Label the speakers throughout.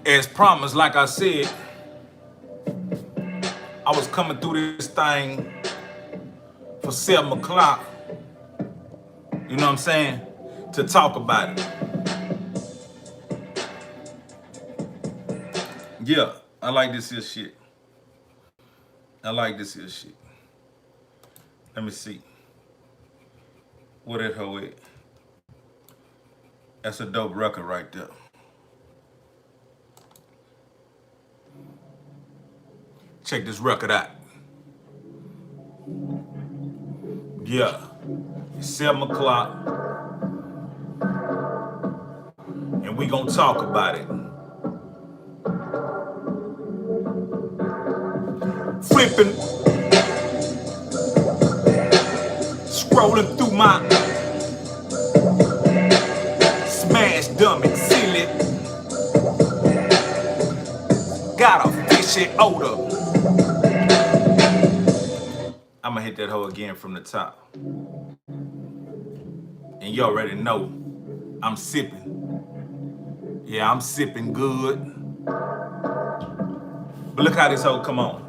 Speaker 1: As promised, like I said, I was coming through this thing for 7 o'clock, you know what I'm saying, to talk about it. Yeah, I like this here shit. I like this here shit. Let me see. What that hoe at? That's a dope record right there. Check this record out. Yeah, it's 7 o'clock, and we gonna talk about it. Flipping, scrolling through my smash dummy, seal it. Got a fishy odor. I'ma hit that hoe again from the top. And you already know I'm sipping. Yeah, I'm sipping good. But look how this hoe come on.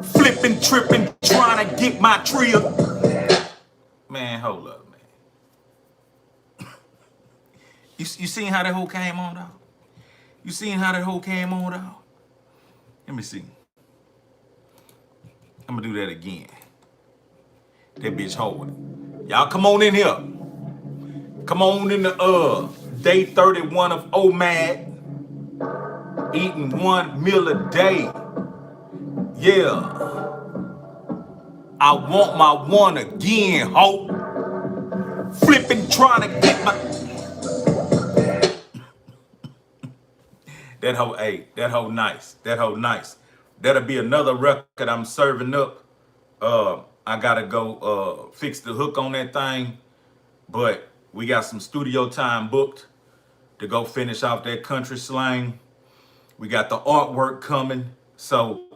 Speaker 1: Flipping, tripping, trying to get my trill. Man, hold up, man. You seen how that hoe came on, dog? You seen how that hoe came on, dog? Let me see. I'm gonna do that again. That bitch hard. Y'all come on in here. Come on in the day 31 of OMAD. Eating 1 meal a day. Yeah. I want my one again, ho. Flipping, trying to get my... That hoe, hey, that hoe nice. That hoe nice. That'll be another record I'm serving up. I gotta go fix the hook on that thing. But we got some studio time booked to go finish off that country slang. We got the artwork coming. So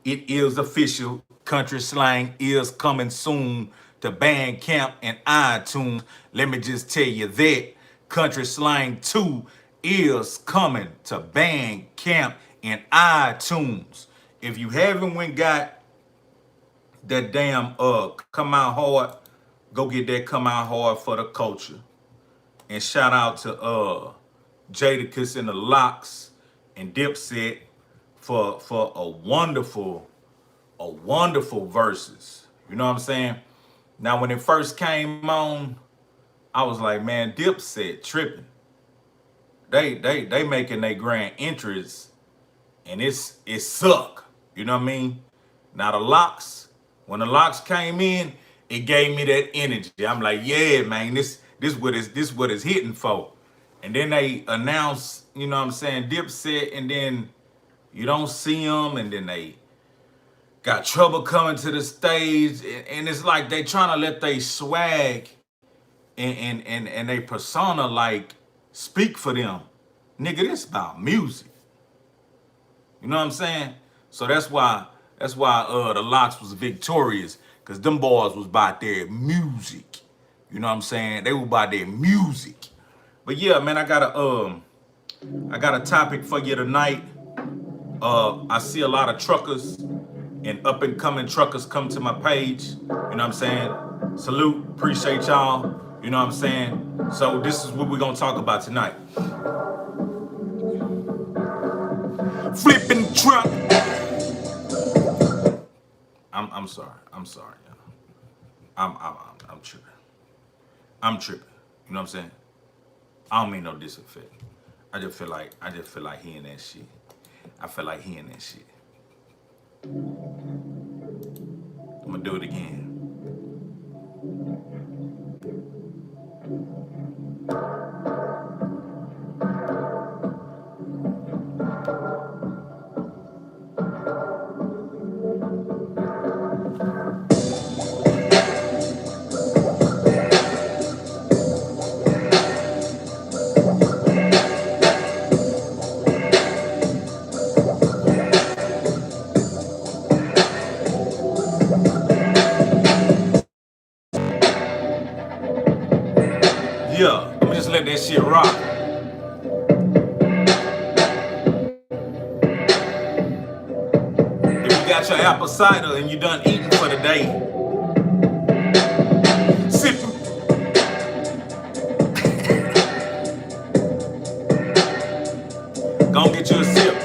Speaker 1: it is official. Country slang is coming soon to Bandcamp and iTunes. Let me just tell you that Country Slang 2 is coming to Bandcamp and iTunes. If you haven't went got that damn Come Out Hard, go get that Come Out Hard for the culture. And shout out to Jadakiss and the Locks and Dipset for a wonderful verses. You know what I'm saying? Now when it first came on, I was like, man, Dipset tripping. They making their grand entries and it suck. You know what I mean? Now the Locks, when the Locks came in, it gave me that energy. I'm like, yeah, man, this what it's hitting for. And then they announced, you know what I'm saying, Dipset, and then you don't see them, and then they got trouble coming to the stage, and it's like they trying to let they swag and they persona like speak for them. Nigga, this about music. You know what I'm saying? So that's why the Locks was victorious, because them boys was about their music. You know what I'm saying? They were about their music. But yeah, man, I got a topic for you tonight. I see a lot of truckers and up and coming truckers come to my page. You know what I'm saying? Salute, appreciate y'all. You know what I'm saying? So this is what we're gonna talk about tonight. Flipping truck. I'm sorry. I'm tripping. I'm tripping. You know what I'm saying? I don't mean no disrespect. I just feel like hearing that shit. I feel like hearing that shit. I'm gonna do it again. that shit rock. If you got your apple cider and you done eating for the day, sipping. Gonna get you a sip.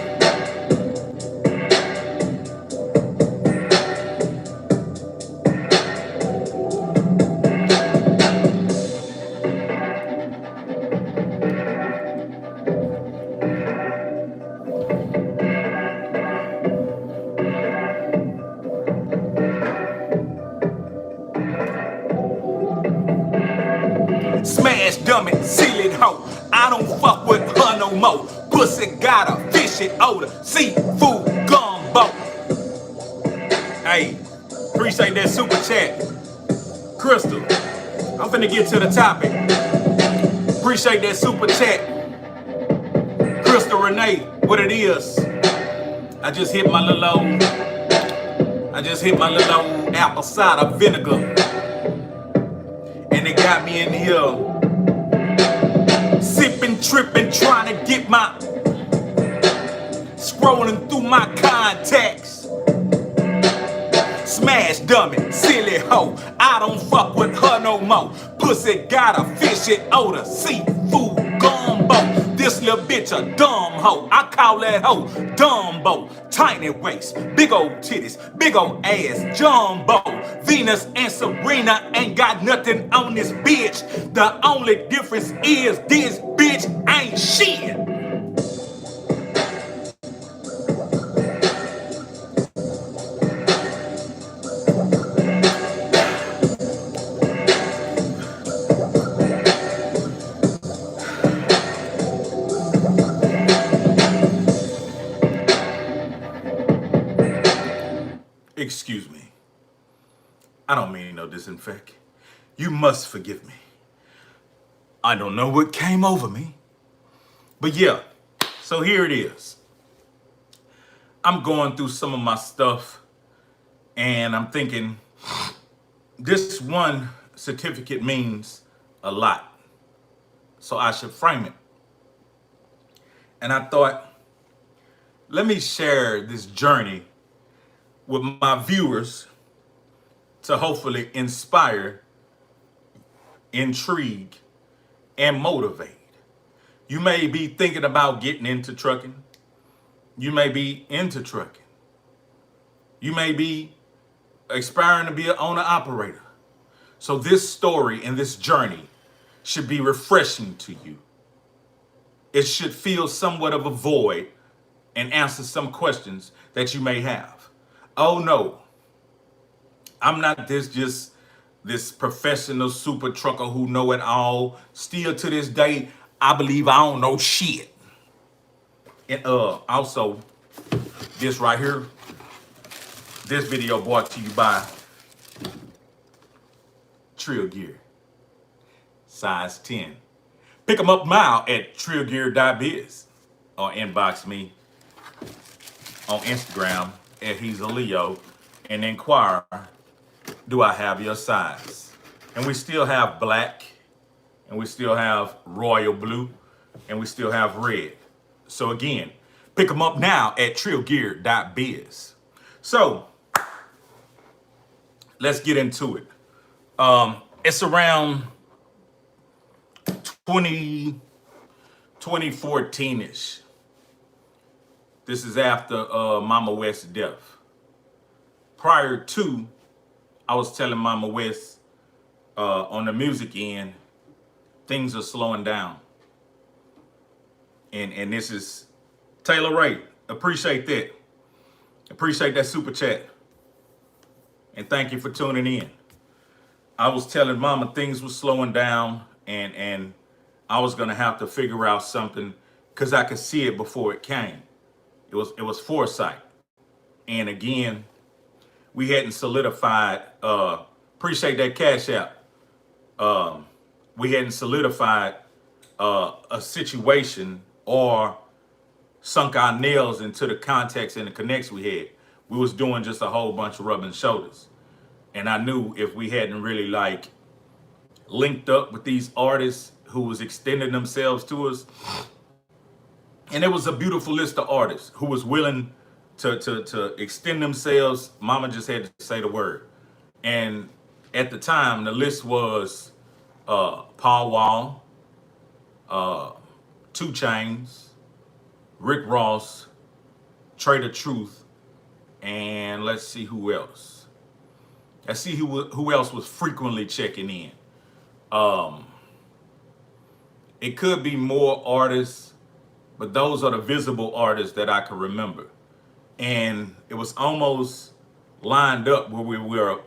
Speaker 1: Smash, dumb it, seal it, hoe. I don't fuck with her no more. Pussy got a fishy odor. Seafood gumbo. Hey, appreciate that super chat. Crystal, I'm finna get to the topic. Appreciate that super chat. Crystal Renee, what it is. I just hit my little old apple cider vinegar. And it got me in here sipping, tripping, trying to get my scrolling through my contacts. Smash, dummy, silly hoe. I don't fuck with her no more. Pussy got a fishy odor. Seafood gumbo. This little bitch a dumb hoe. I call that hoe Dumbo. Tiny waist, big old titties, big old ass, jumbo. Venus and Serena ain't got nothing on this bitch. The only difference is this bitch ain't shit. Excuse me. I don't mean no disinfect. You must forgive me. I don't know what came over me. But yeah, so here it is. I'm going through some of my stuff and I'm thinking this one certificate means a lot. So I should frame it. And I thought, let me share this journey with my viewers to hopefully inspire, intrigue, and motivate. You may be thinking about getting into trucking. You may be into trucking. You may be aspiring to be an owner-operator. So this story and this journey should be refreshing to you. It should fill somewhat of a void and answer some questions that you may have. Oh no, I'm not this professional super trucker who know it all. Still to this day, I believe I don't know shit. And also, this right here, this video brought to you by Trillgear, size 10. Pick them up now at trillgear.biz or inbox me on Instagram at Hezeleo and inquire, do I have your size? And we still have black, and we still have royal blue, and we still have red. So again, pick them up now at trillgear.biz. So let's get into it. It's around 2014-ish. This is after Mama West's death. Prior to, I was telling Mama West on the music end, things are slowing down. And this is Taylor Ray. Appreciate that. Appreciate that super chat. And thank you for tuning in. I was telling Mama things were slowing down and I was gonna have to figure out something because I could see it before it came. It was foresight. And again, we hadn't solidified, appreciate that cash app. We hadn't solidified a situation or sunk our nails into the context and the connects we had. We was doing just a whole bunch of rubbing shoulders. And I knew if we hadn't really like linked up with these artists who was extending themselves to us. And it was a beautiful list of artists who was willing to extend themselves. Mama just had to say the word. And at the time, the list was Paul Wall, uh, Two Chains, Rick Ross, Trader Truth, and let's see who else. Let's see who else was frequently checking in. Um, it could be more artists, but those are the visible artists that I can remember. And it was almost lined up where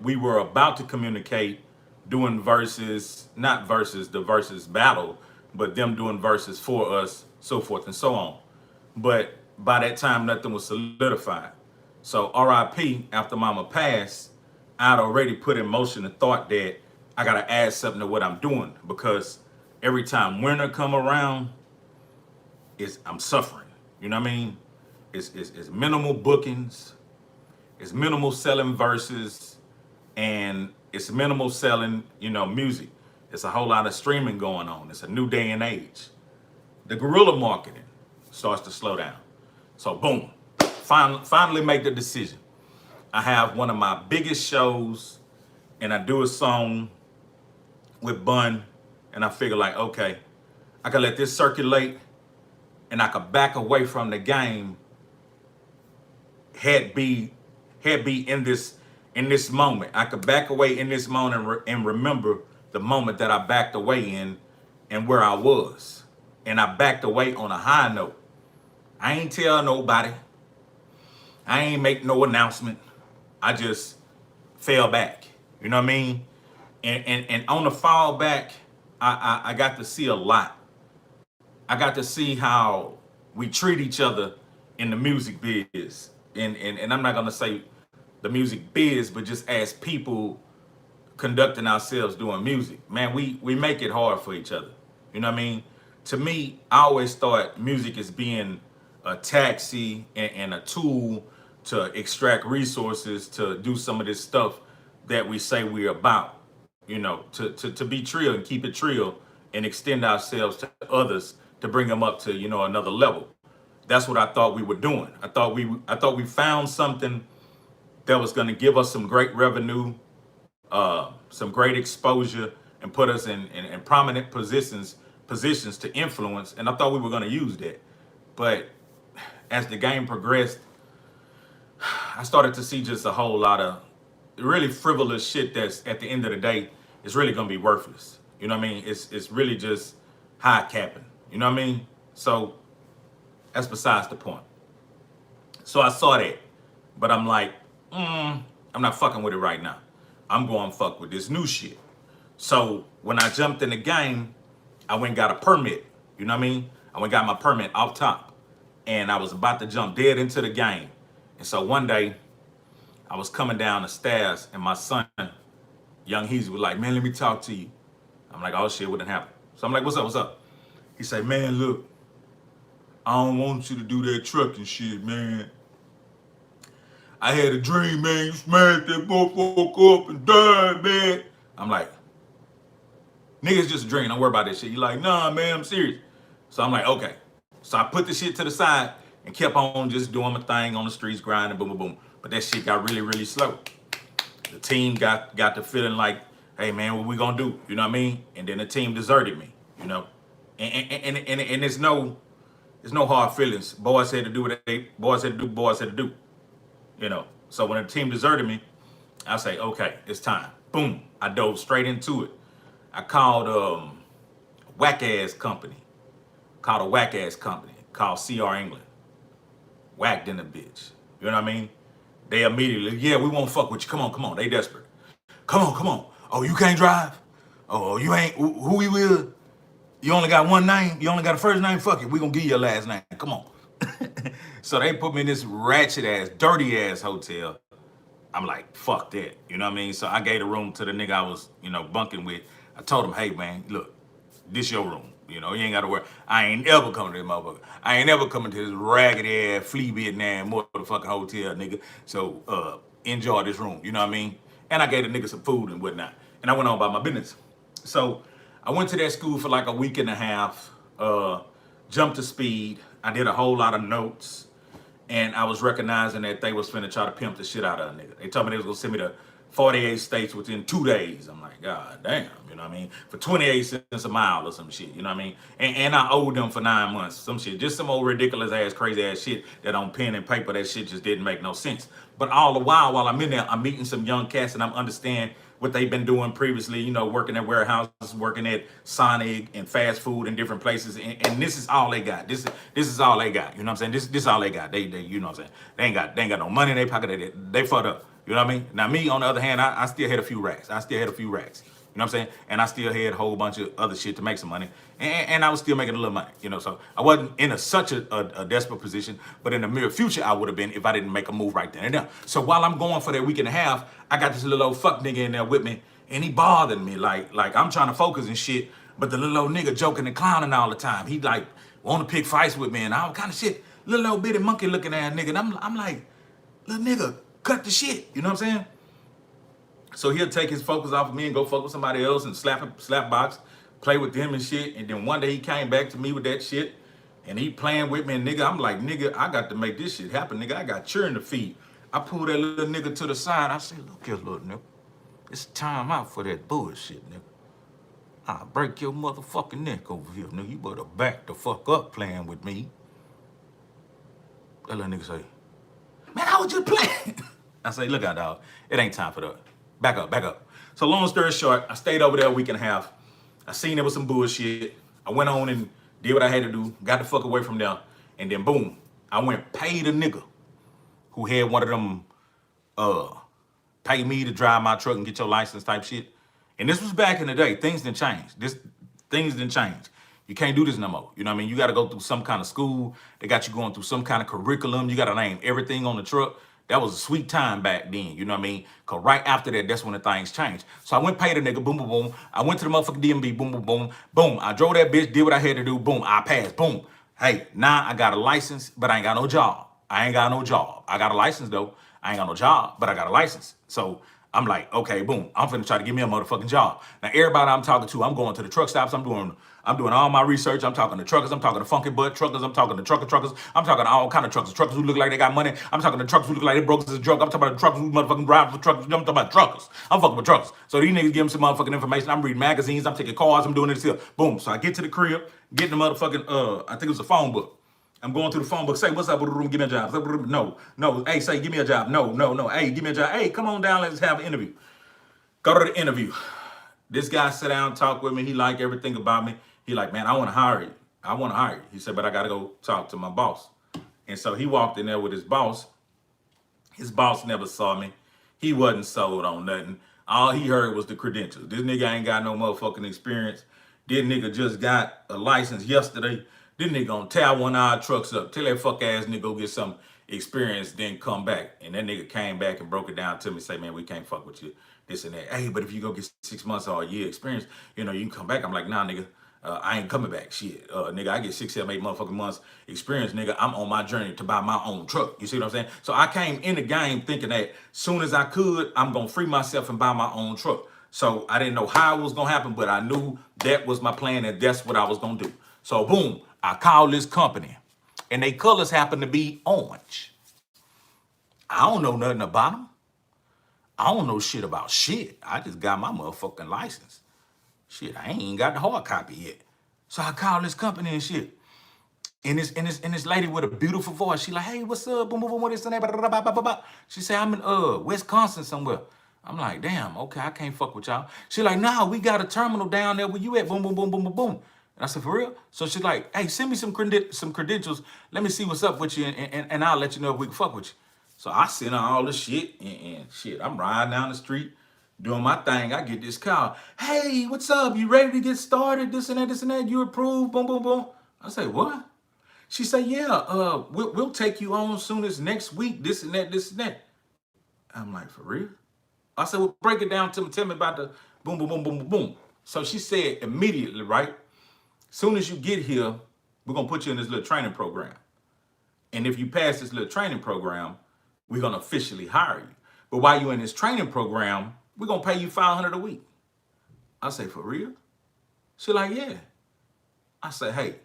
Speaker 1: we were about to communicate, doing verses, not verses, the verses battle, but them doing verses for us, so forth and so on. But by that time, nothing was solidified. So RIP, after Mama passed, I'd already put in motion the thought that I gotta add something to what I'm doing, because every time winter come around, I'm suffering. You know what I mean? It's minimal bookings, it's minimal selling verses, and it's minimal selling, music. It's a whole lot of streaming going on. It's a new day and age. The guerrilla marketing starts to slow down. So boom, finally make the decision. I have one of my biggest shows, and I do a song with Bun, and I figure like, okay, I can let this circulate, and I could back away from the game. Had be in this moment. I could back away in this moment and remember the moment that I backed away in and where I was. And I backed away on a high note. I ain't tell nobody. I ain't make no announcement. I just fell back. You know what I mean? And on the fall back, I got to see a lot. I got to see how we treat each other in the music biz. And I'm not gonna say the music biz, but just as people conducting ourselves doing music. Man, we make it hard for each other. You know what I mean? To me, I always thought music as being a taxi and a tool to extract resources to do some of this stuff that we say we're about. To be trill and keep it trill and extend ourselves to others to bring them up to, another level. That's what I thought we were doing. I thought we found something that was going to give us some great revenue, some great exposure, and put us in prominent positions to influence. And I thought we were going to use that. But as the game progressed, I started to see just a whole lot of really frivolous shit that's at the end of the day is really going to be worthless. You know what I mean? It's really just high capping. You know what I mean? So that's besides the point. So I saw that, but I'm like, I'm not fucking with it right now. I'm going to fuck with this new shit. So when I jumped in the game, I went and got a permit. You know what I mean? I went and got my permit off top, and I was about to jump dead into the game. And so one day, I was coming down the stairs, and my son, young Heezy, was like, man, let me talk to you. I'm like, oh shit, what done happened? So I'm like, what's up? He said, man, look, I don't want you to do that trucking shit, man. I had a dream, man. You smashed that motherfucker up and died, man. I'm like, nigga, it's just a dream. Don't worry about that shit. You're like, nah, man, I'm serious. So I'm like, okay. So I put the shit to the side and kept on just doing my thing on the streets, grinding, boom, boom, boom. But that shit got really, really slow. The team got the feeling like, hey, man, what we gonna do? You know what I mean? And then the team deserted me, you know? And there's no hard feelings. Boys had to do what boys had to do. You know, so when the team deserted me, I say, okay, it's time. Boom, I dove straight into it. I called a whack ass company called CR England. Whacked in the bitch. You know what I mean? They immediately, yeah, we won't fuck with you. Come on. They desperate. Come on. Oh, you can't drive? Oh, you ain't, who we with? You only got one name? You only got a first name? Fuck it, we gonna give you your last name. Come on. So they put me in this ratchet ass, dirty ass hotel. I'm like, fuck that. You know what I mean? So I gave the room to the nigga I was, bunking with. I told him, hey man, look, this your room. You ain't gotta worry. I ain't ever coming to this motherfucker. I ain't ever coming to this ragged ass, flea-bitten ass motherfucking hotel, nigga. So enjoy this room. You know what I mean? And I gave the nigga some food and whatnot. And I went on about my business. So I went to that school for like a week and a half, jumped to speed. I did a whole lot of notes, and I was recognizing that they was finna try to pimp the shit out of a nigga. They told me they was gonna send me to 48 states within 2 days. I'm like, God damn, you know what I mean? For 28 cents a mile or some shit, you know what I mean? And I owed them for 9 months, some shit. Just some old ridiculous ass, crazy ass shit that on pen and paper, that shit just didn't make no sense. But all the while I'm in there, I'm meeting some young cats and I'm understanding what they've been doing previously, you know, working at warehouses, working at Sonic and fast food in different places. And this is all they got. This is all they got. You know what I'm saying? This is all they got. They you know what I'm saying? They ain't got no money in their pocket. They fucked up. You know what I mean? Now me, on the other hand, I still had a few racks. You know what I'm saying? And I still had a whole bunch of other shit to make some money. And I was still making a little money, you know. So I wasn't in such a desperate position, but in the near future, I would have been if I didn't make a move right then and there. So while I'm going for that week and a half, I got this little old fuck nigga in there with me, and he bothered me. Like I'm trying to focus and shit, but the little old nigga joking and clowning all the time. He like want to pick fights with me and all kind of shit. Little old bitty monkey looking ass nigga. And I'm like, little nigga, cut the shit. You know what I'm saying? So he'll take his focus off of me and go fuck with somebody else and slap box, play with them and shit. And then one day he came back to me with that shit and he playing with me and nigga, I'm like, nigga, I got to make this shit happen, nigga. I got children to feed. I pulled that little nigga to the side. I said, look here, little nigga. It's time out for that bullshit, nigga. I'll break your motherfucking neck over here, nigga. You better back the fuck up playing with me. That little nigga say, man, I was just playing. I say, look out, dog. It ain't time for that. Back up. So long story short, I stayed over there a week and a half. I seen there was some bullshit. I went on and did what I had to do, got the fuck away from there. And then boom, I went paid a nigga who had one of them pay me to drive my truck and get your license type shit. And this was back in the day. Things didn't change. Things didn't change. You can't do this no more. You know what I mean? You got to go through some kind of school. They got you going through some kind of curriculum. You got to name everything on the truck. That was a sweet time back then, you know what I mean? Because right after that, that's when the things changed. So I went paid a nigga, boom, boom, boom. I went to the motherfucking DMV, boom, boom, boom, boom. I drove that bitch, did what I had to do, boom, I passed, boom. Hey, now I got a license, but I ain't got no job. I got a license, though. I ain't got no job, but I got a license. So I'm like, okay, boom, I'm finna try to give me a motherfucking job. Now, everybody I'm talking to, I'm going to the truck stops, I'm doing all my research. I'm talking to truckers. I'm talking to funky butt truckers. I'm talking to truckers. I'm talking to all kind of truckers. Truckers who look like they got money. I'm talking to truckers who look like they broke as a drug. I'm talking about truckers who motherfucking drive for truckers. I'm talking about truckers. I'm fucking with truckers. So these niggas give them some motherfucking information. I'm reading magazines. I'm taking cars. I'm doing this here. Boom. So I get to the crib, get the motherfucking, I think it was a phone book. I'm going through the phone book. Say, what's up? Give me a job. No. Hey, say, give me a job. No. Hey, give me a job. Hey, come on down. Let's have an interview. Go to the interview. This guy sat down, talked with me. He liked everything about me. He like, man, I want to hire you. He said, but I got to go talk to my boss. And so he walked in there with his boss. His boss never saw me. He wasn't sold on nothing. All he heard was the credentials. This nigga ain't got no motherfucking experience. This nigga just got a license yesterday. This nigga gonna tear one of our trucks up. Tell that fuck ass nigga go get some experience, then come back. And that nigga came back and broke it down to me, say, man, we can't fuck with you. This and that. Hey, but if you go get 6 months or a year experience, you know, you can come back. I'm like, nah, nigga, I ain't coming back. Shit, nigga, I get 6, 7, 8 motherfucking months experience, nigga. I'm on my journey to buy my own truck. You see what I'm saying? So I came in the game thinking that soon as I could, I'm gonna free myself and buy my own truck. So I didn't know how it was gonna happen, but I knew that was my plan and that's what I was gonna do. So boom, I called this company, and they colors happen to be orange. I don't know nothing about them. I don't know shit about shit. I just got my motherfucking license. Shit, I ain't even got the hard copy yet. So I called this company and shit. And this lady with a beautiful voice, she like, hey, what's up? Boom, boom, boom, what is that? She said, I'm in Wisconsin somewhere. I'm like, damn, okay, I can't fuck with y'all. She like, nah, we got a terminal down there where you at. Boom, boom, boom, boom, boom, boom. And I said, for real? So she's like, hey, send me some credentials. Let me see what's up with you, and I'll let you know if we can fuck with you. So I sent her all the shit, and shit, I'm riding down the street, doing my thing. I get this call. Hey, what's up? You ready to get started? This and that. You approved? Boom, boom, boom. I say, what? She said, yeah, we'll take you on soon as next week, this and that. I'm like, for real? I said, well, break it down to me. Tell me about the boom, boom, boom, boom, boom, boom. So she said immediately, right? Soon as you get here, we're going to put you in this little training program. And if you pass this little training program, we're going to officially hire you. But while you're in this training program, we're going to pay you $500 a week. I say, for real? She like, yeah. I say, hey,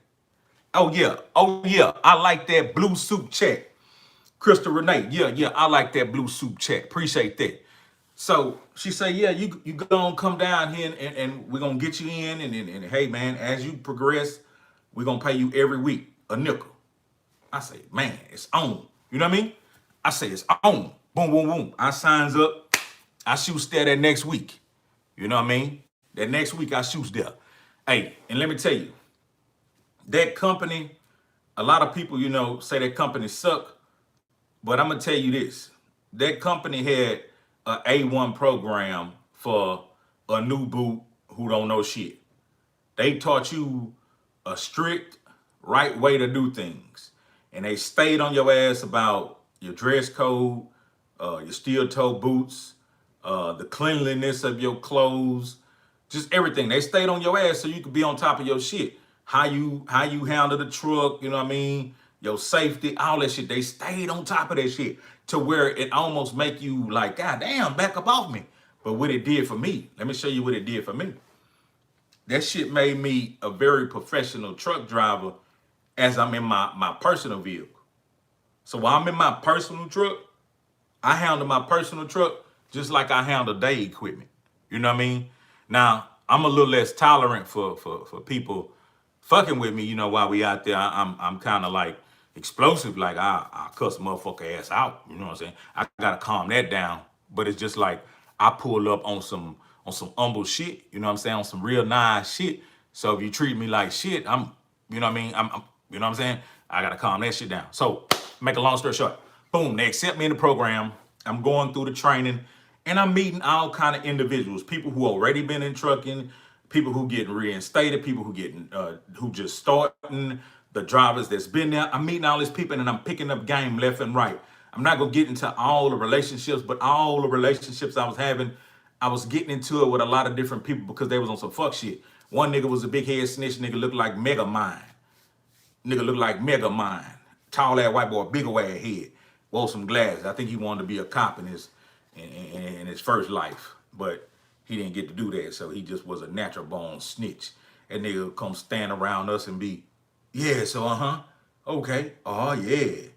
Speaker 1: oh yeah, I like that blue suit check. Crystal Renee, yeah, I like that blue suit check. Appreciate that. So she say, yeah, you gonna come down here and we're gonna get you in and hey man, as you progress, we're gonna pay you every week a nickel. I say, man, it's on. You know what I mean? I say it's on. Boom, boom, boom. I signs up. I shoots there that next week. You know what I mean? That next week I shoots there. Hey, and let me tell you, that company, a lot of people, say that company suck, but I'm gonna tell you this. That company had a A1 program for a new boot who don't know shit. They taught you a strict, right way to do things. And they stayed on your ass about your dress code, your steel toe boots, the cleanliness of your clothes, just everything. They stayed on your ass so you could be on top of your shit. How you handle the truck, you know what I mean? Your safety, all that shit. They stayed on top of that shit to where it almost make you like, God damn, back up off me. But what it did for me, let me show you what it did for me. That shit made me a very professional truck driver as I'm in my personal vehicle. So while I'm in my personal truck, I handle my personal truck just like I handle day equipment. You know what I mean? Now, I'm a little less tolerant for people fucking with me, while we out there. I'm kind of like explosive, like I cuss motherfucker ass out. You know what I'm saying? I gotta calm that down. But it's just like I pull up on some humble shit, you know what I'm saying, on some real nice shit. So if you treat me like shit, you know what I mean, I'm you know what I'm saying, I gotta calm that shit down. So make a long story short, boom, they accept me in the program. I'm going through the training, and I'm meeting all kind of individuals, people who already been in trucking, people who getting reinstated, people who just starting, the drivers that's been there. I'm meeting all these people, and I'm picking up game left and right. I'm not gonna get into all the relationships, but all the relationships I was having, I was getting into it with a lot of different people because they was on some fuck shit. One nigga was a big head snitch. Nigga looked like Mega Mind. Nigga looked like Mega Mind. Tall ass white boy, big old ass head. Wore some glasses. I think he wanted to be a cop in his first life, but he didn't get to do that. So he just was a natural born snitch. That nigga would come stand around us and be, yeah, so okay, oh yeah,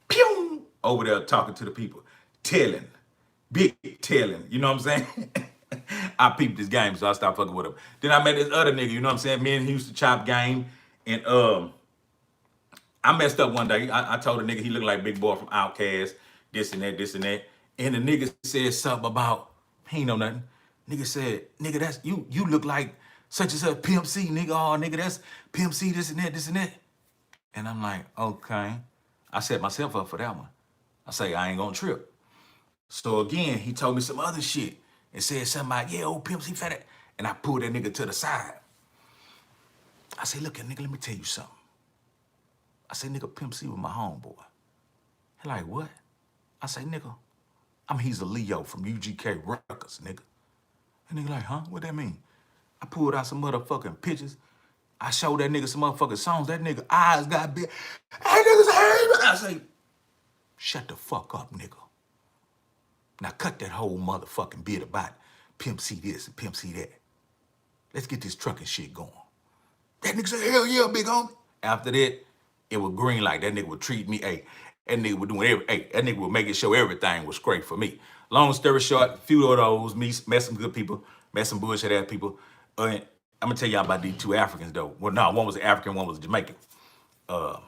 Speaker 1: pew, over there talking to the people, telling, big telling. You know what I'm saying? I peeped this game, so I stopped fucking with him. Then I met this other nigga. You know what I'm saying? Me and he used to chop game, and I messed up one day. I told a nigga he looked like Big Boy from Outkast, this and that, this and that. And the nigga said something about, he ain't know nothing. Nigga said, nigga, that's you look like such and such Pimp C, nigga. Oh, nigga, that's Pimp C, this and that, this and that. And I'm like, okay. I set myself up for that one. I say, I ain't gonna trip. So again, he told me some other shit and said something about, yeah, old Pimp C fat. And I pulled that nigga to the side. I say, look, nigga, let me tell you something. I say, nigga, Pimp C was my homeboy. He like, what? I say, nigga, I'm Hezeleo from UGK Records, nigga. And nigga like, huh? What that mean? I pulled out some motherfucking pictures. I showed that nigga some motherfucking songs. That nigga eyes got big. Hey, niggas, hey, I say, shut the fuck up, nigga. Now cut that whole motherfucking bit about Pimp C this and Pimp C that. Let's get this trucking shit going. That nigga said, hell yeah, big homie. After that, it was green light. That nigga would treat me, hey, that nigga would doing that nigga would make it show everything was great for me. Long story short, a few of those, met some good people, met some bullshit ass people. I'm gonna tell y'all about these two Africans though. Well, no, one was African, one was Jamaican. I'm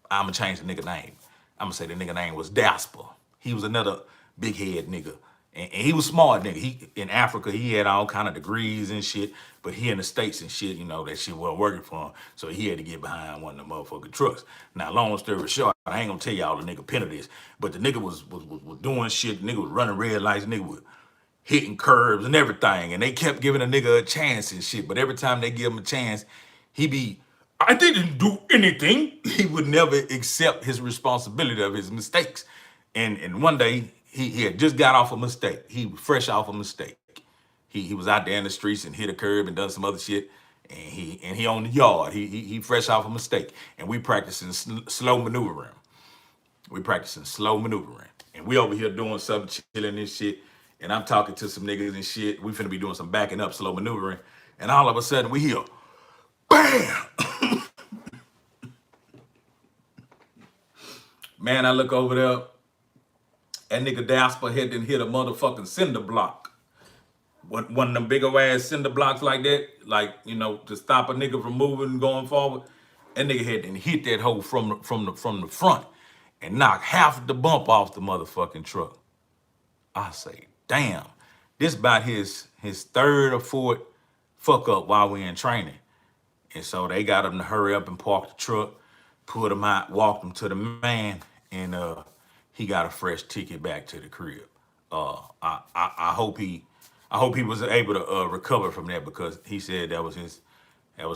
Speaker 1: gonna change the nigga name. I'm gonna say the nigga name was Dasper. He was another big head nigga. And he was smart nigga. He in Africa, he had all kind of degrees and shit. But he in the States and shit, that shit wasn't working for him. So he had to get behind one of the motherfucking trucks. Now, long story short, I ain't gonna tell y'all the nigga penalty is, but the nigga was doing shit. The nigga was running red lights. The nigga was hitting curbs and everything. And they kept giving a nigga a chance and shit. But every time they give him a chance, he be, I didn't do anything. He would never accept his responsibility of his mistakes. And one day, he had just got off a mistake. He was fresh off a mistake. He was out there in the streets and hit a curb and done some other shit. And he on the yard. He fresh off a mistake. And we practicing slow maneuvering. We practicing slow maneuvering. And we over here doing something, chilling and shit. And I'm talking to some niggas and shit. We finna be doing some backing up slow maneuvering. And all of a sudden we hear, Bam! Man, I look over there. That nigga Dasper had to hit a motherfucking cinder block. One of them big old ass cinder blocks like that, like, you know, to stop a nigga from moving and going forward. That nigga had to hit that hole from the front and knock half the bump off the motherfucking truck. I say, damn, this about his third or fourth fuck up while we in training. And so they got him to hurry up and park the truck, put him out, walked him to the man, and he got a fresh ticket back to the crib. I hope he was able to recover from that, because he said that was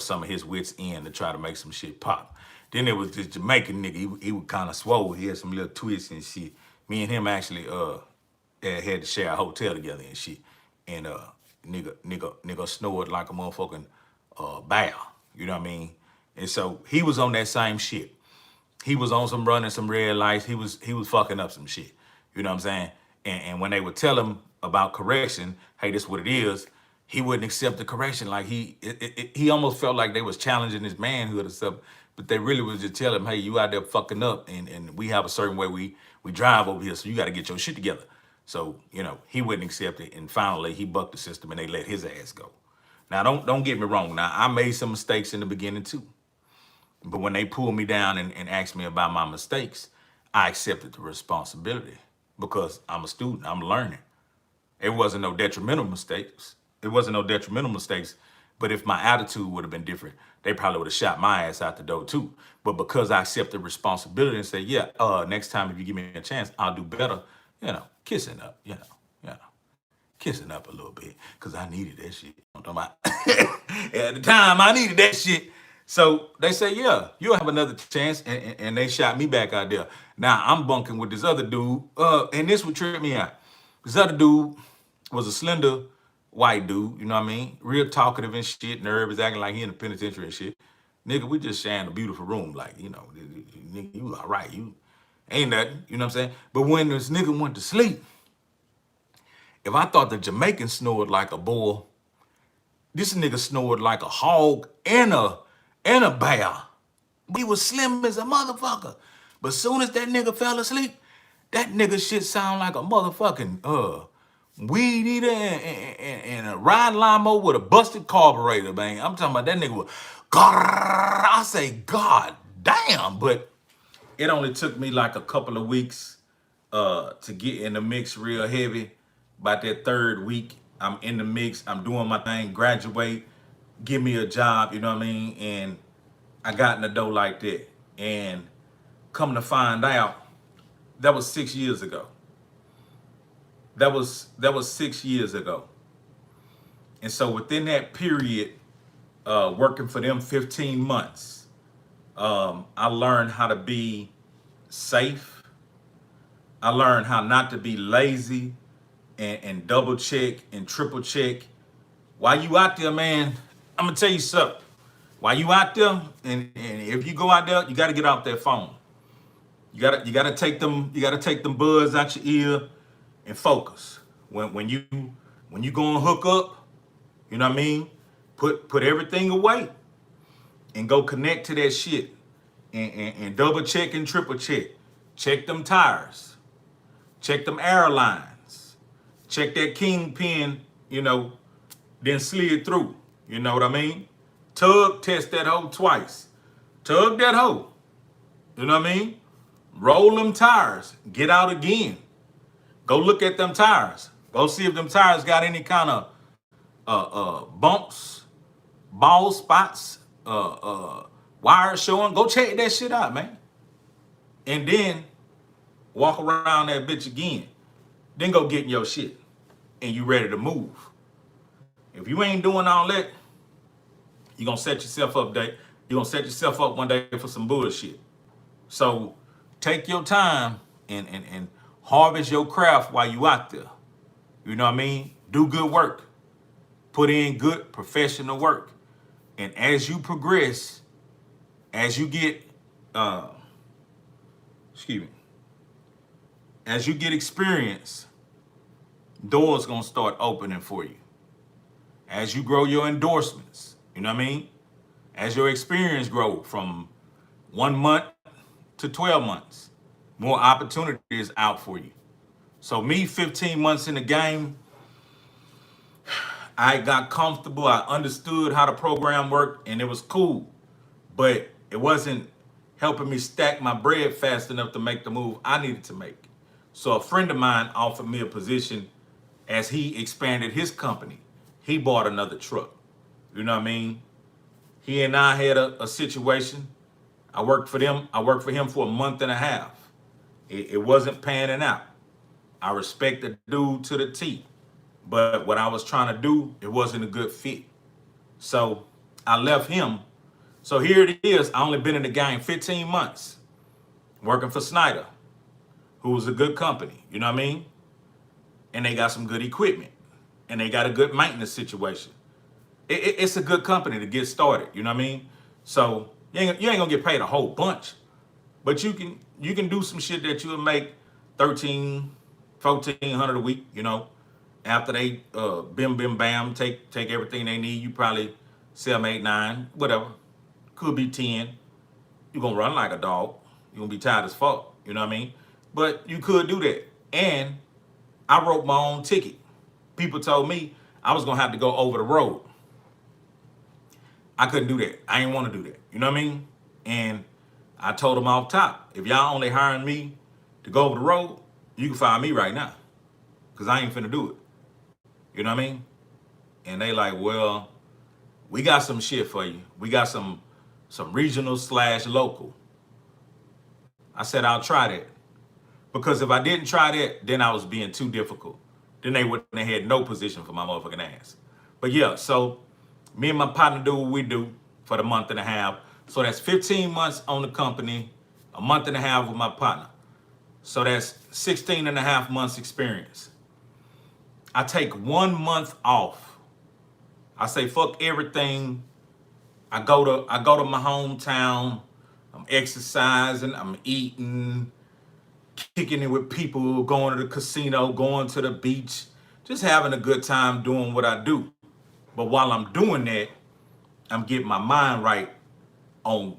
Speaker 1: some of his wits end to try to make some shit pop. Then there was this Jamaican nigga. He was kind of swole. He had some little twists and shit. Me and him actually had to share a hotel together and shit. And nigga snored like a motherfucking bear. You know what I mean? And so he was on that same shit. He was on some running some red lights. He was fucking up some shit. You know what I'm saying? And when they would tell him about correction, hey, this is what it is, he wouldn't accept the correction. Like he almost felt like they was challenging his manhood or stuff. But they really was just telling him, hey, you out there fucking up, and we have a certain way we drive over here, so you got to get your shit together. So, you know, he wouldn't accept it. And finally, he bucked the system and they let his ass go. Now, don't get me wrong. Now, I made some mistakes in the beginning too. But when they pulled me down and asked me about my mistakes, I accepted the responsibility, because I'm a student, I'm learning. It wasn't no detrimental mistakes. But if my attitude would have been different, they probably would have shot my ass out the door too. But because I accepted responsibility and said, yeah, next time if you give me a chance, I'll do better, you know, kissing up, you know. Kissing up a little bit, because I needed that shit. I'm talking about at the time I needed that shit. So they say, yeah, you'll have another chance, and they shot me back out there. Now I'm bunking with this other dude, and this would trip me out. This other dude was a slender white dude, you know what I mean? Real talkative and shit, nervous, acting like he in the penitentiary and shit. Nigga, we just sharing a beautiful room, like, you know, nigga, you all right, you ain't nothing, you know what I'm saying? But when this nigga went to sleep, if I thought the Jamaican snored like a bull, this nigga snored like a hog and a bear. He was slim as a motherfucker. But soon as that nigga fell asleep, that nigga shit sound like a motherfucking weed eater and a ride lawnmower with a busted carburetor, man. I'm talking about that nigga was, I say, God damn. But it only took me like a couple of weeks to get in the mix real heavy. About that third week, I'm in the mix, I'm doing my thing, graduate, give me a job, you know what I mean? And I got in the dough like that. And come to find out, that was 6 years ago. That was 6 years ago. And so within that period, working for them 15 months, I learned how to be safe. I learned how not to be lazy and double check and triple check. While you out there, man, I'm gonna tell you something. While you out there, and if you go out there, you gotta get off that phone. You gotta take them buds out your ear and focus. When you gonna hook up, you know what I mean? Put everything away and go connect to that shit. And double check and triple check. Check them tires. Check them airlines. Check that kingpin, you know, then slid through. You know what I mean? Tug test that hoe twice. Tug that hoe. You know what I mean? Roll them tires. Get out again. Go look at them tires. Go see if them tires got any kind of bumps, bald spots, wires showing. Go check that shit out, man. And then walk around that bitch again. Then go get in your shit. And you ready to move. If you ain't doing all that, you're gonna set yourself up one day for some bullshit. So take your time and harvest your craft while you out there. You know what I mean? Do good work. Put in good professional work. And as you progress, as you get as you get experience, doors gonna start opening for you. As you grow your endorsements, you know what I mean? As your experience grow from 1 month to 12 months, more opportunities out for you. So me, 15 months in the game, I got comfortable. I understood how the program worked, and it was cool. But it wasn't helping me stack my bread fast enough to make the move I needed to make. So a friend of mine offered me a position as he expanded his company. He bought another truck. You know what I mean? He and I had a situation. I worked for them. I worked for him for a month and a half. It wasn't panning out. I respect the dude to the T. But what I was trying to do, it wasn't a good fit. So I left him. So here it is. I only been in the game 15 months working for Snyder, who's a good company. You know what I mean? And they got some good equipment. And they got a good maintenance situation. It's a good company to get started. You know what I mean? So you ain't gonna get paid a whole bunch. But you can do some shit that you'll make 13, 1,400 a week, you know. After they bim bim bam, take everything they need, you probably sell them 8, 9, whatever. Could be 10. You're gonna run like a dog. You're gonna be tired as fuck, you know what I mean? But you could do that. And I wrote my own ticket. People told me I was gonna have to go over the road. I couldn't do that. I didn't want to do that. You know what I mean? And I told them off top, if y'all only hiring me to go over the road, you can fire me right now. Cause I ain't finna do it. You know what I mean? And they like, well, we got some shit for you. We got some regional / local. I said, I'll try that. Because if I didn't try that, then I was being too difficult. Then they wouldn't have had no position for my motherfucking ass. But yeah, so me and my partner do what we do for the month and a half. So that's 15 months on the company, a month and a half with my partner. So that's 16 and a half months experience. I take 1 month off. I say fuck everything. I go to my hometown. I'm exercising, I'm eating, kicking it with people, going to the casino, going to the beach, just having a good time doing what I do. But while I'm doing that, I'm getting my mind right on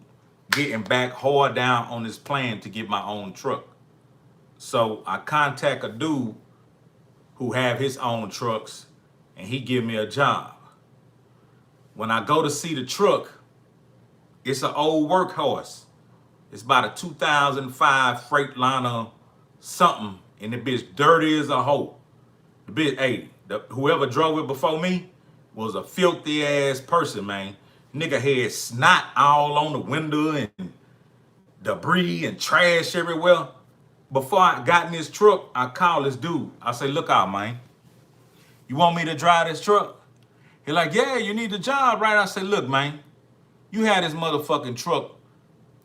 Speaker 1: getting back hard down on this plan to get my own truck. So I contact a dude who have his own trucks, and he give me a job. When I go to see the truck, it's an old workhorse. It's about a 2005 Freightliner something, and the bitch dirty as a hoe. The bitch, hey, whoever drove it before me was a filthy ass person, man. Nigga had snot all on the window and debris and trash everywhere. Before I got in this truck, I called this dude. I say, look out, man. You want me to drive this truck? He like, yeah, you need the job, right? I say, look, man, you had this motherfucking truck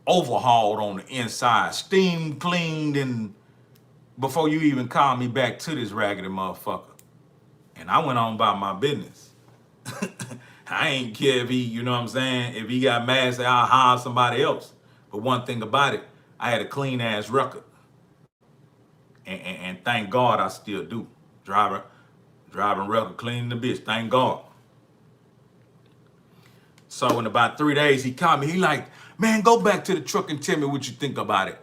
Speaker 1: overhauled on the inside, steam cleaned, and before you even called me back to this raggedy motherfucker. And I went on about my business. I ain't care if he, you know what I'm saying, if he got mad, say I'll hire somebody else. But one thing about it, I had a clean ass record. And thank God I still do. Driving record, cleaning the bitch, thank God. So in about 3 days, he called me. He like, man, go back to the truck and tell me what you think about it.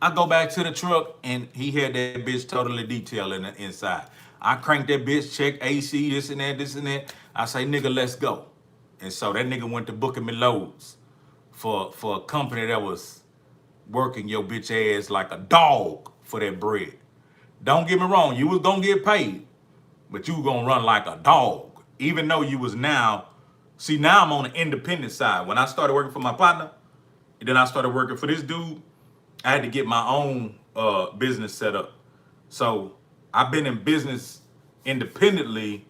Speaker 1: I go back to the truck, and he had that bitch totally detailed in the inside. I cranked that bitch, check AC, this and that, this and that. I say, nigga, let's go. And so that nigga went to booking me loads for a company that was working your bitch ass like a dog for that bread. Don't get me wrong, you was gonna get paid, but you gonna run like a dog. Even though you was now I'm on the independent side. When I started working for my partner, and then I started working for this dude, I had to get my own business set up. So I've been in business independently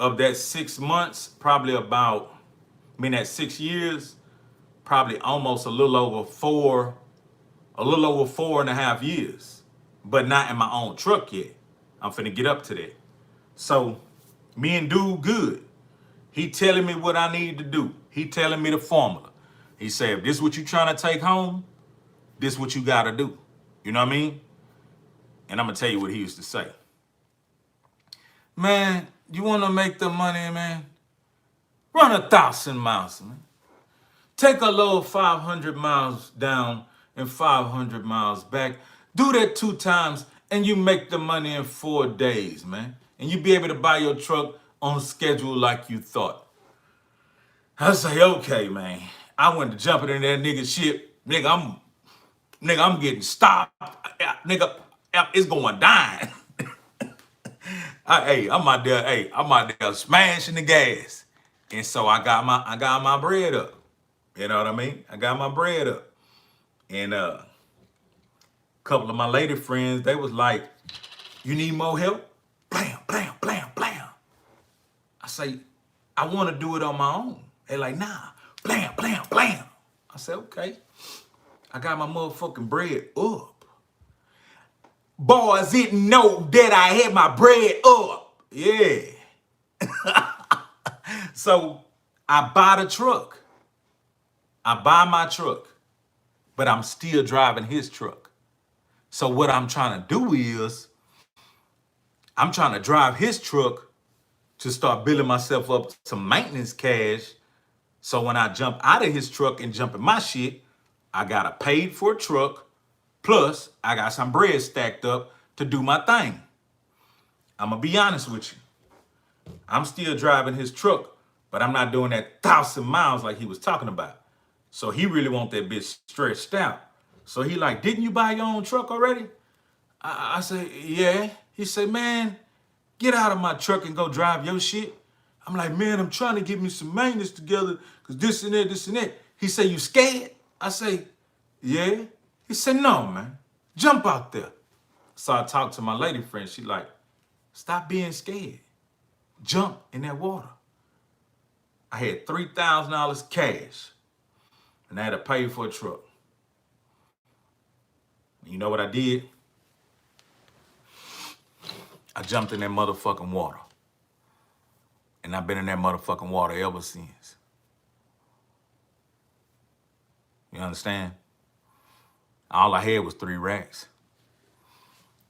Speaker 1: of that 6 months, that 6 years, probably almost a little over 4.5 years, but not in my own truck yet. I'm finna get up to that. So me and dude good. He telling me what I need to do. He telling me the formula. He said, if this is what you trying to take home, this is what you gotta do. You know what I mean? And I'm gonna tell you what he used to say. Man, you wanna make the money, man? Run 1,000 miles, man. Take a load 500 miles down and 500 miles back. Do that 2 times and you make the money in 4 days, man. And you be able to buy your truck on schedule like you thought. I say, okay, man. I went to jumping in that nigga shit. Nigga, I'm getting stopped. Nigga, it's going down. I'm out there smashing the gas. And so I got my bread up. You know what I mean? I got my bread up. And a couple of my lady friends, they was like, you need more help? Blam, blam, blam, blam. I say, I want to do it on my own. They like, nah, blam, blam, blam. I said, okay. I got my motherfucking bread up. Boys didn't know that I had my bread up. Yeah. So I buy the truck. I buy my truck, but I'm still driving his truck. So what I'm trying to do is I'm trying to drive his truck to start building myself up some maintenance cash. So when I jump out of his truck and jump in my shit, I got a paid for a truck. Plus, I got some bread stacked up to do my thing. I'm going to be honest with you. I'm still driving his truck, but I'm not doing that 1,000 miles like he was talking about. So he really want that bitch stretched out. So he like, didn't you buy your own truck already? I said, yeah. He said, man, get out of my truck and go drive your shit. I'm like, man, I'm trying to get me some maintenance together because this and that, this and that. He said, you scared? I say, yeah. He said, no, man, jump out there. So I talked to my lady friend. She like, stop being scared. Jump in that water. I had $3,000 cash and I had to pay for a truck. You know what I did? I jumped in that motherfucking water. And I've been in that motherfucking water ever since. You understand? All I had was 3 racks.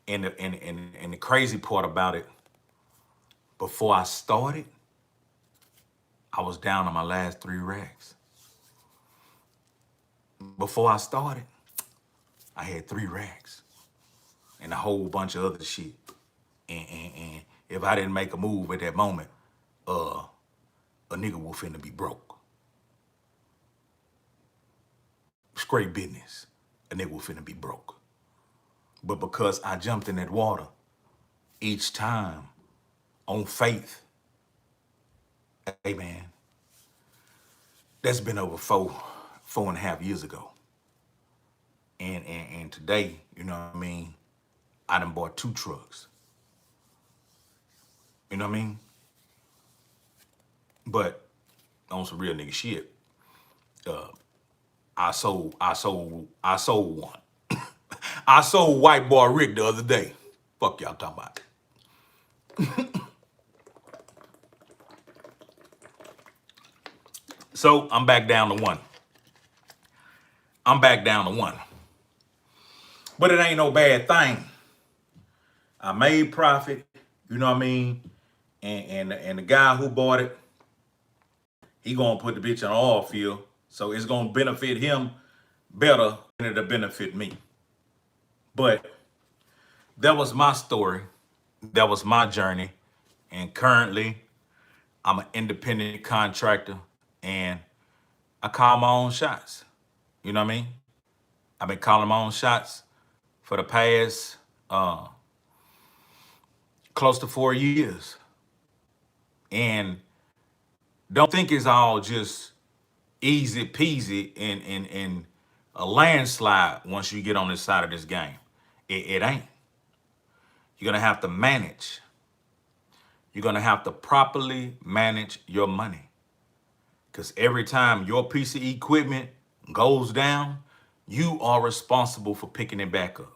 Speaker 1: And the crazy part about it, before I started, I was down on my last 3 racks. Before I started, I had 3 racks and a whole bunch of other shit. And if I didn't make a move at that moment, a nigga was finna be broke. Straight business. A nigga was finna be broke. But because I jumped in that water each time on faith, hey man, that's been over 4.5 years ago. And today, you know what I mean, I done bought 2 trucks. You know what I mean? But on some real nigga shit, I sold one. I sold White Boy Rick the other day. Fuck y'all talking about. So I'm back down to 1. I'm back down to 1. But it ain't no bad thing. I made profit, you know what I mean? And the guy who bought it, he gonna put the bitch on oil field. So it's gonna benefit him better than it'll benefit me. But that was my story. That was my journey. And currently, I'm an independent contractor and I call my own shots. You know what I mean? I've been calling my own shots for the past close to 4 years. And don't think it's all just easy peasy and a landslide once you get on this side of this game. It ain't. You're going to have to manage. You're going to have to properly manage your money. Because every time your piece of equipment goes down, you are responsible for picking it back up.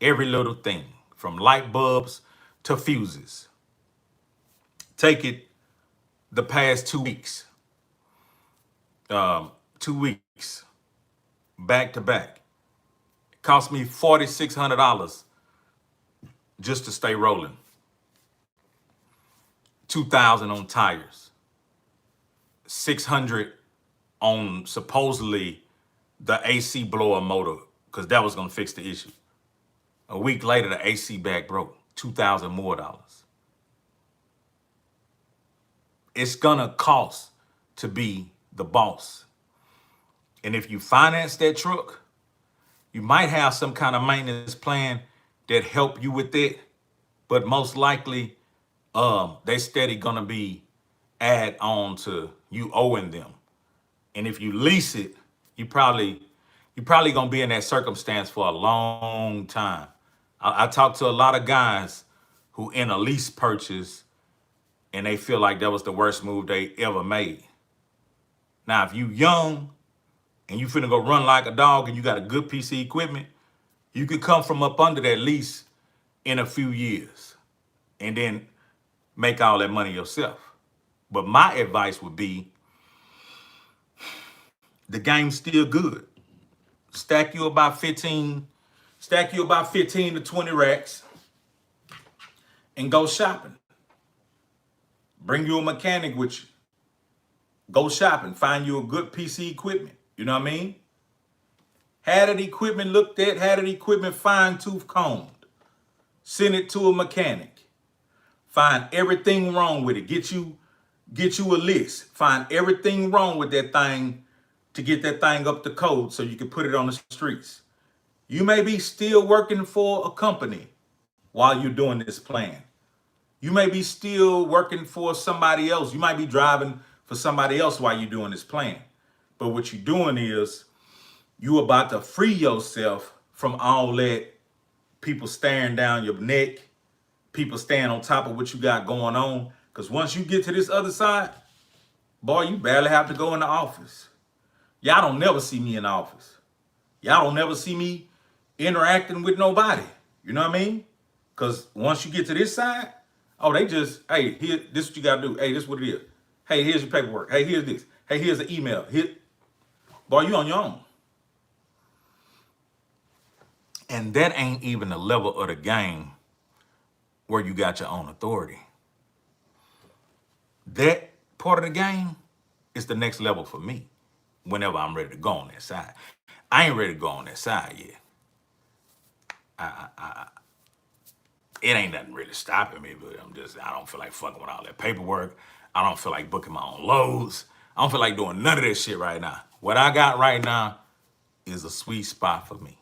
Speaker 1: Every little thing, from light bulbs to fuses. Take it the past 2 weeks. 2 weeks, back to back. It cost me $4,600 just to stay rolling. 2,000 on tires. 600 on supposedly the AC blower motor because that was gonna fix the issue. A week later, the AC back broke, $2,000 more. It's gonna cost to be the boss. And if you finance that truck, you might have some kind of maintenance plan that help you with it, but most likely, they steady gonna be add on to you owing them. And if you lease it, you probably gonna be in that circumstance for a long time. I talked to a lot of guys who in a lease purchase and they feel like that was the worst move they ever made. Now, if you young and you finna go run like a dog and you got a good piece of equipment, you could come from up under that lease in a few years and then make all that money yourself. But my advice would be the game's still good. Stack you about 15 to 20 racks and go shopping. Bring you a mechanic with you. Go shopping. Find you a good piece of equipment. You know what I mean? Had that equipment looked at, had that equipment fine-tooth combed. Send it to a mechanic. Find everything wrong with it. Get you a list. Find everything wrong with that thing to get that thing up to code so you can put it on the streets. You may be still working for a company while you're doing this plan. You may be still working for somebody else. You might be driving for somebody else while you're doing this plan. But what you're doing is you about to free yourself from all that people staring down your neck, people staying on top of what you got going on. Because once you get to this other side, boy, you barely have to go in the office. Y'all don't never see me in the office. Y'all don't never see me interacting with nobody. You know what I mean? Because once you get to this side, oh, they just, hey, here, this is what you got to do. Hey, this is what it is. Hey, here's your paperwork. Hey, here's this. Hey, here's the email. Here, boy, you on your own. And that ain't even the level of the game where you got your own authority. That part of the game is the next level for me whenever I'm ready to go on that side. I ain't ready to go on that side yet. It ain't nothing really stopping me, but I don't feel like fucking with all that paperwork. I don't feel like booking my own loads. I don't feel like doing none of that shit right now. What I got right now is a sweet spot for me.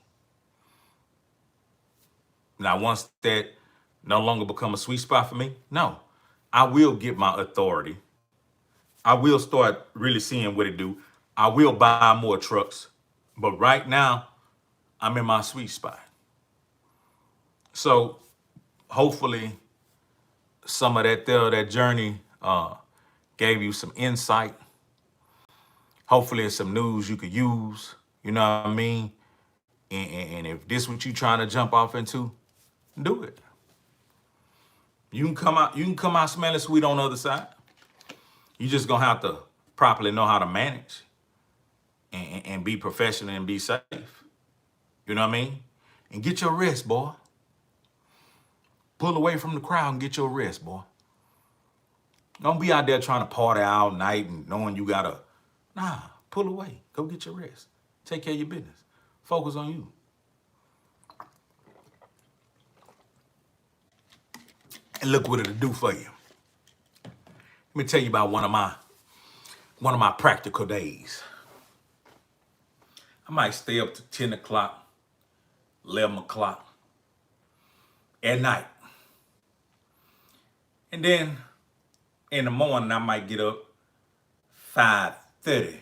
Speaker 1: Now, once that no longer become a sweet spot for me, no, I will get my authority. I will start really seeing what it do. I will buy more trucks. But right now, I'm in my sweet spot. So hopefully some of that journey gave you some insight. Hopefully it's some news you could use. You know what I mean? And if this what you trying to jump off into, do it. You can come out smelling sweet on the other side. You just gonna have to properly know how to manage and be professional and be safe. You know what I mean? And get your rest, boy. Pull away from the crowd and get your rest, boy. Don't be out there trying to party all night and knowing you gotta. Nah, pull away. Go get your rest. Take care of your business. Focus on you. And look what it'll do for you. Let me tell you about one of my practical days. I might stay up to 10 o'clock, 11 o'clock at night. And then in the morning, I might get up 5:30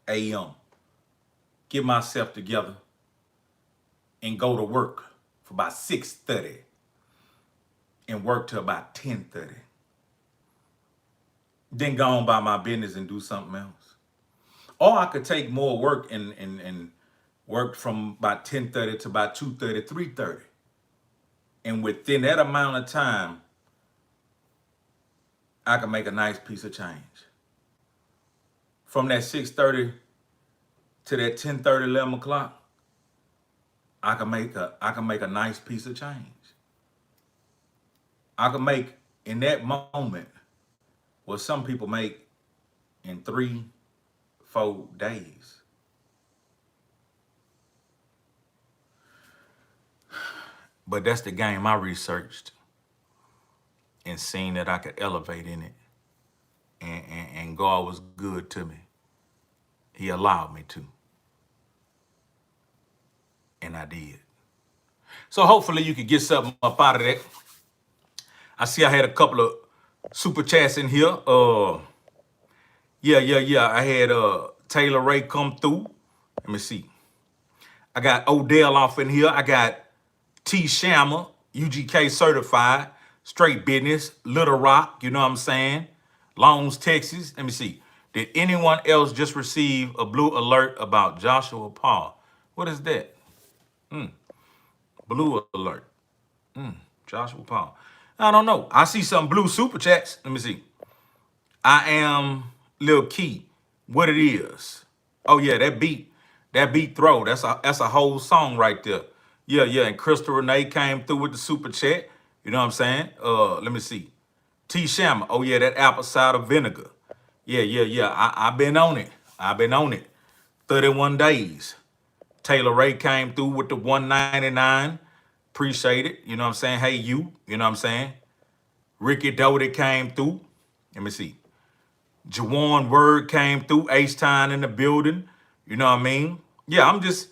Speaker 1: a.m., get myself together, and go to work for about 6:30 and work till about 10:30. Then go on by my business and do something else. Or I could take more work and work from about 10:30 to about 2:30, 3:30. And within that amount of time, I can make a nice piece of change. From that 6:30 to that 10:30, 11 o'clock, I can make a nice piece of change. I can make in that moment what some people make in 3, 4 days. But that's the game I researched and seen that I could elevate in it. And God was good to me. He allowed me to. And I did. So hopefully you could get something up out of that. I see I had a couple of super chats in here. Yeah. I had Taylor Ray come through. Let me see. I got Odell off in here. I got T Shammer, UGK certified, straight business, Little Rock, you know what I'm saying? Longs, Texas. Let me see. Did anyone else just receive a blue alert about Joshua Paul? What is that? Blue alert. Joshua Paul. I don't know. I see some blue super chats. Let me see. I am Lil Key. What it is? Oh yeah, that beat throw. That's a whole song right there. Yeah. And Crystal Renee came through with the super chat. You know what I'm saying? Let me see. T Shammer. Oh yeah, that apple cider vinegar. Yeah. I've been on it. I've been on it. 31 days. Taylor Ray came through with the 199. Appreciate it. You know what I'm saying? Hey, you know what I'm saying? Ricky Doty came through. Let me see. Jawan Word came through. H-Time in the building. You know what I mean? Yeah, I'm just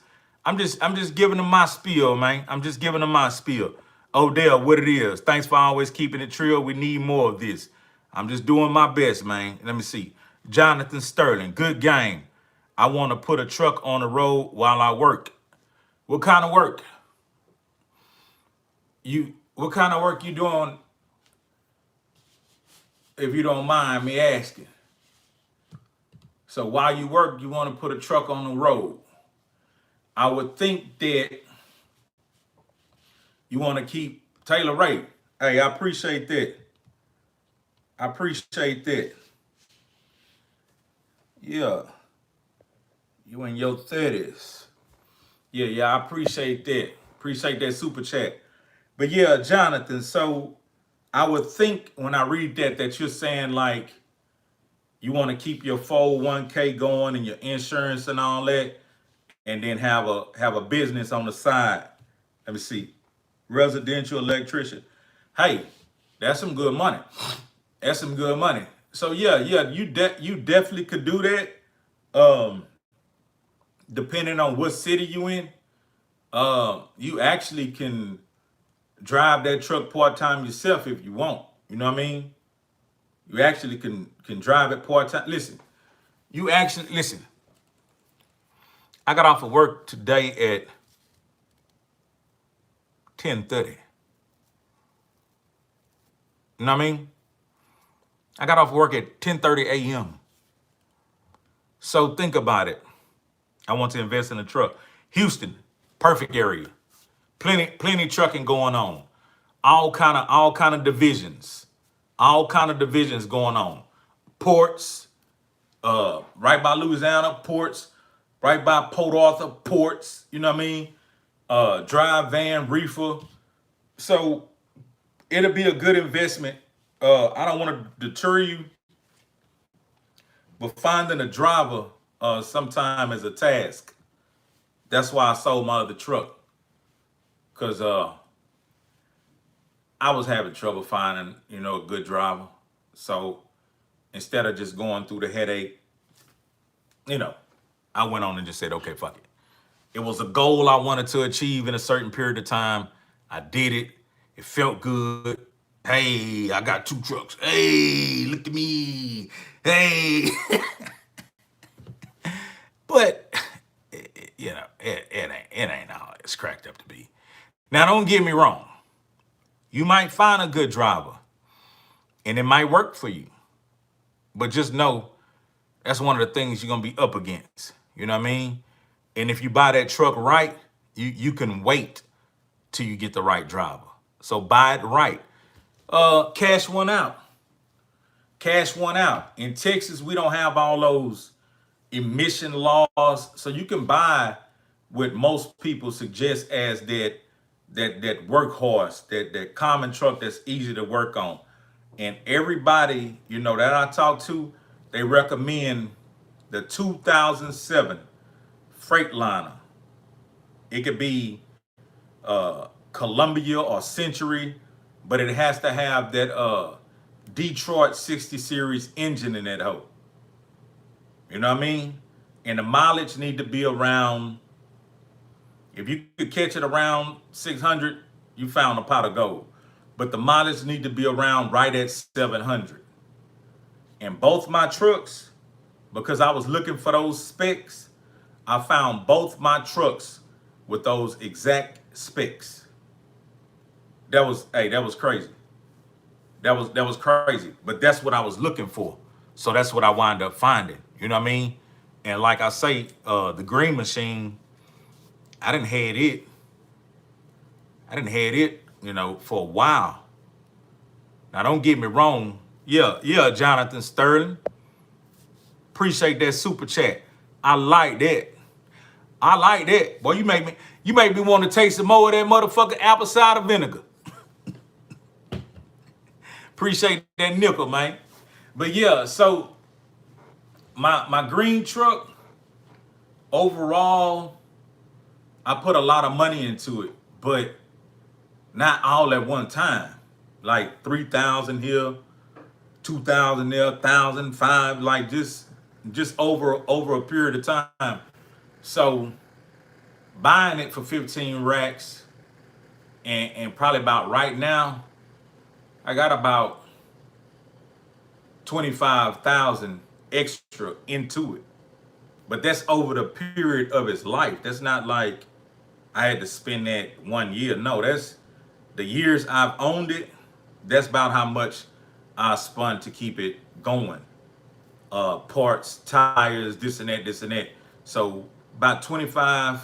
Speaker 1: giving them my spiel, man. I'm just giving them my spiel. Odell, what it is. Thanks for always keeping it trill. We need more of this. I'm just doing my best, man. Let me see. Jonathan Sterling, good game. I want to put a truck on the road while I work. What kind of work? What kind of work you doing, if you don't mind me asking? So while you work, you want to put a truck on the road. I would think that you want to keep Taylor Ray. Hey, I appreciate that. I appreciate that. Yeah. You in your 30s. Yeah, I appreciate that. Appreciate that super chat. But yeah, Jonathan, so I would think when I read that you're saying like you want to keep your 401k going and your insurance and all that, and then have a business on the side. Let me see. Residential electrician. Hey, that's some good money. That's some good money. So yeah, you definitely could do that. Um, Depending on what city you in, you actually can drive that truck part time yourself if you want. You know what I mean? You actually can drive it part time. Listen. I got off of work today at 10:30. You know what I mean? I got off work at 10:30 a.m. So think about it. I want to invest in a truck. Houston, perfect area. Plenty trucking going on. All kind of divisions. All kind of divisions going on. Ports, right by Louisiana, ports, right by Port Arthur, ports, you know what I mean? Drive van, reefer. So it'll be a good investment. I don't want to deter you, but finding a driver sometime is a task. That's why I sold my other truck. Cause I was having trouble finding, a good driver. So instead of just going through the headache, you know, I went on and just said, okay, fuck it. It was a goal I wanted to achieve in a certain period of time. I did it. It felt good. Hey, I got 2 trucks. Hey, look at me. Hey. But, it ain't all it's cracked up to be. Now, don't get me wrong. You might find a good driver and it might work for you. But just know that's one of the things you're going to be up against. You know what I mean? And if you buy that truck right, you can wait till you get the right driver. So buy it right. Cash one out. Cash one out. In Texas, we don't have all those emission laws, so you can buy what most people suggest as that workhorse, that common truck that's easy to work on. And everybody, that I talk to, they recommend the 2007 Freightliner. It could be Columbia or Century, but it has to have that Detroit 60 series engine in that hoe. You know what I mean? And the mileage need to be around, if you could catch it around 600, you found a pot of gold. But the mileage need to be around right at 700. And both my trucks, because I was looking for those specs, I found both my trucks with those exact specs. That was crazy. That was crazy. But that's what I was looking for. So that's what I wound up finding. You know what I mean? And like I say, the green machine, I didn't had it. You know, for a while. Now don't get me wrong. Yeah, Jonathan Sterling. Appreciate that super chat. I like that. Boy, you make me want to taste some more of that motherfucking apple cider vinegar. Appreciate that nickel, man. But yeah, so my green truck, overall, I put a lot of money into it, but not all at one time. Like 3,000 here, 2,000 there, 1,005, like just over a period of time. So buying it for 15 racks, and probably about right now, I got about 25,000 extra into it. But that's over the period of its life. That's not like I had to spend that 1 year. No, that's the years I've owned it. That's about how much I spun to keep it going. Parts, tires, this and that. So about 25,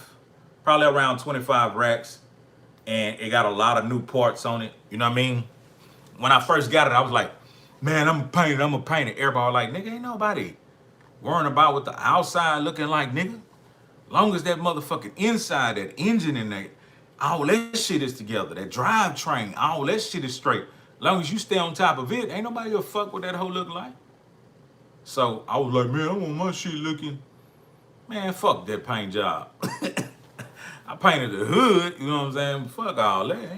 Speaker 1: probably around 25 racks. And it got a lot of new parts on it. You know what I mean? When I first got it, I was like, man, I'm gonna paint it. Everybody was like, nigga, ain't nobody worrying about what the outside looking like, nigga. Long as that motherfucking inside, that engine in there, all that shit is together. That drivetrain, all that shit is straight. Long as you stay on top of it, ain't nobody gonna fuck what that hoe look like. So I was like, man, I want my shit looking. Man, fuck that paint job. I painted the hood, you know what I'm saying? Fuck all that.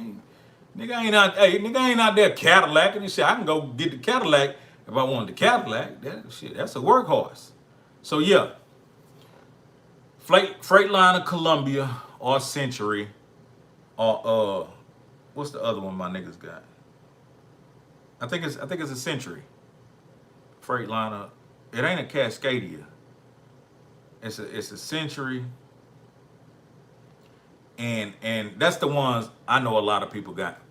Speaker 1: Nigga ain't out there Cadillacing and shit. I can go get the Cadillac if I wanted the Cadillac. That's a workhorse. So yeah. Freightliner, Columbia, or Century, or what's the other one my niggas got? I think it's a Century. Freightliner. It ain't a Cascadia. It's a Century. And that's the ones I know a lot of people got.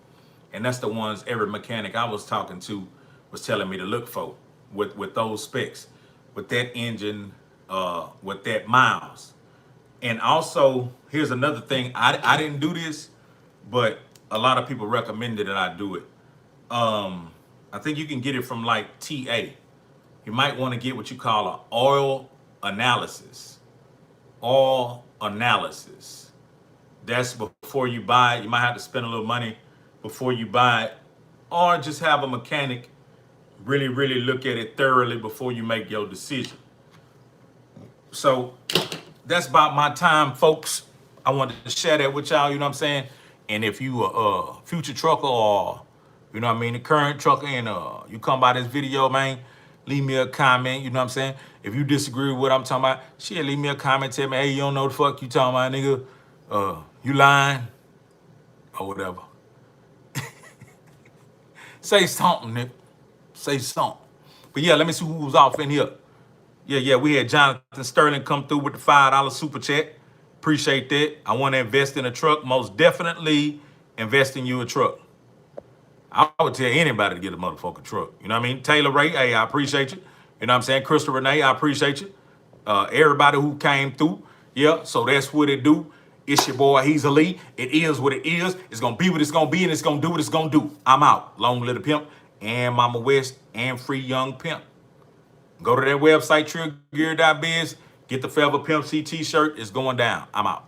Speaker 1: And that's the ones every mechanic I was talking to was telling me to look for with those specs, with that engine, with that miles. And also, here's another thing. I didn't do this, but a lot of people recommended that I do it. I think you can get it from like TA. You might want to get what you call an oil analysis. Oil analysis. That's before you buy it. You might have to spend a little money before you buy it, or just have a mechanic really, really look at it thoroughly before you make your decision. So that's about my time, folks. I wanted to share that with y'all, you know what I'm saying? And if you a future trucker, or, you know what I mean, the current trucker, and you come by this video, man, leave me a comment, you know what I'm saying? If you disagree with what I'm talking about, shit, leave me a comment, tell me, hey, you don't know the fuck you talking about, nigga. You lying, or whatever. Say something, nigga. Say something. But yeah, let me see who was off in here. Yeah, we had Jonathan Sterling come through with the $5 super chat. Appreciate that. I want to invest in a truck. Most definitely invest in you a truck. I would tell anybody to get a motherfucking truck. You know what I mean? Taylor Ray, hey, I appreciate you. You know what I'm saying? Crystal Renee, I appreciate you. Everybody who came through. Yeah, so that's what it do. It's your boy Hezeleo. It is what it is. It's going to be what it's going to be, and it's going to do what it's going to do. I'm out. Long Little Pimp and Mama West and Free Young Pimp. Go to that website, trillgear.biz. Get the Forever Pimp C t-shirt. It's going down. I'm out.